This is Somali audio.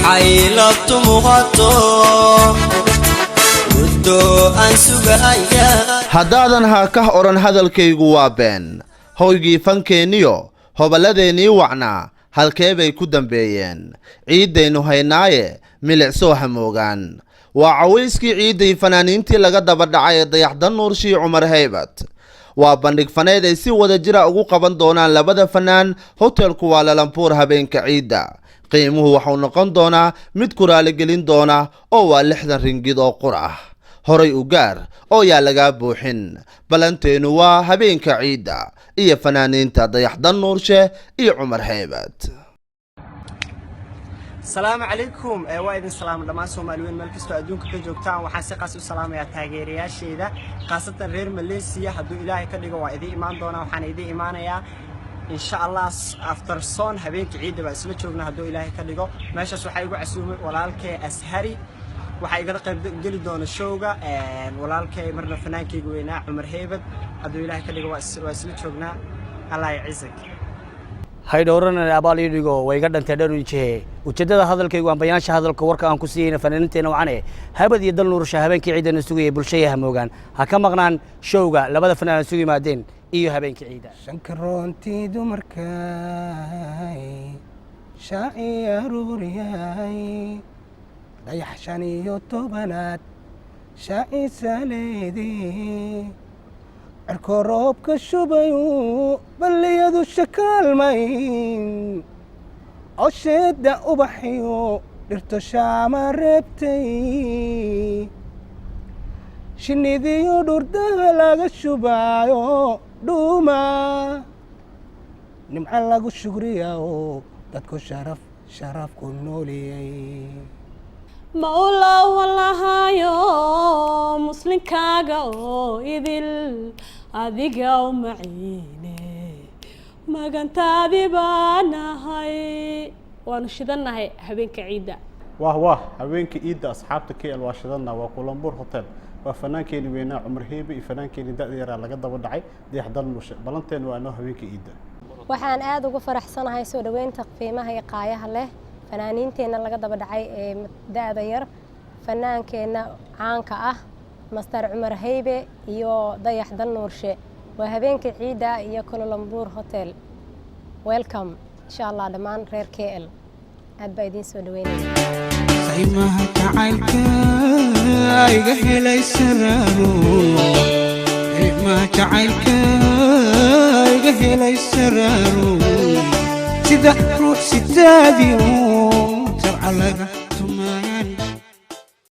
حيلت مغطو ودو أنسوغايا haddaadan ha ka oran hadalkaygu waa been hoygii fankeeniyo hoballadeenii wacnaa halkee bay ku dambeeyeen ciidaynu haynaaye milicsoo hamoogaan waa cawayskii ciiday fanaaniintii laga daba dhacay ee dayaxdan nuurshii cumar haybad waa bandhig faneed ay si wada jira ugu qaban doonaan labada fanaan hotelku waa lalampuur habeenka ciida qiimuhu waxuu noqon doonaa mid ku raaligelin doona oo waa 60 ringid oo qur ah horay u gaar oo yaa laga buuxin balanteenu waa habeenka ciida iyo fanaaniinta dayaxdan nuurshe iyo cumar haybad السلام عليكم وايد السلام دمان سوماليين meel kasto adduunka ka joogtaan waxaan si qaas u salaamayaa taageerayaashayda qaasatan reer Malaysia hadduu Ilaahay ka dhigo waa idin imaan doona waxaan idin imaanayaa insha Allah after son habeenka ciida baa isla joogna hadduu Ilaahay ka dhigo meeshaas waxa igu casuumay walaalkay Ashari waxa iga qayb gali doona showga walaalkay marna fanaankayga weynaa Cumar Haybad hadduu Ilaahay ka dhigo waa isla joognaa Allah ya ciisag hay dhowrana abaalidigo way ga dhantay dhanunjee ujeedada hadalkaygu aan bayaansha hadalka warka aan ku siiyay fanaaniinteena wacane habad iyo dal nuursha habeenkii ciidana sugayay bulshada hamoogaan ha ka maqnaan showga labada fanaan sugi maadeen iyo habeenkii ciida shankaroontii dumarkay shaaciyaruuriyay dayax 15 shaacisaleedii arkoobka shubayu baliyadu shakaalmayn oshada ubaxiyo dhirto shaama reebtay shinidiyo dhurdaha laga shubayo dhuuma nimca lagu shugriyayo dadku sharaf ku nooliyay مولا والله يا مسلم كاغا إذل أذيقا ومعيني ما كنت أذيبانا هاي ونشدنا هاي هبينك عيدة واه هبينك عيدة أصحابتك كي الواشدنا وكولومبور هوتيل وفنان كيني وينا عمر هيبي فنان كيني دائرة لقد ودعي دي حضر المشي بلانتين وأنه هبينك عيدة waxaan aad ugu faraxsanahay soo dhaweynta qiimaha iyo qaayaha leh fanaaniinteena laga daba dhacay ee daada yar fanaankeenna caanka ah Master Cumar Haybe iyo dayaxdan nuurshe waa habeenka ciida iyo Kuala Hotel welcome insha Allah dhamaan reer KL aad baa idin soo dhaweynaya saymaha jacaylka iga helay sararo saymaha jacaylka iga helay sararo sida ruux sitaadiyo sharca laga tumaan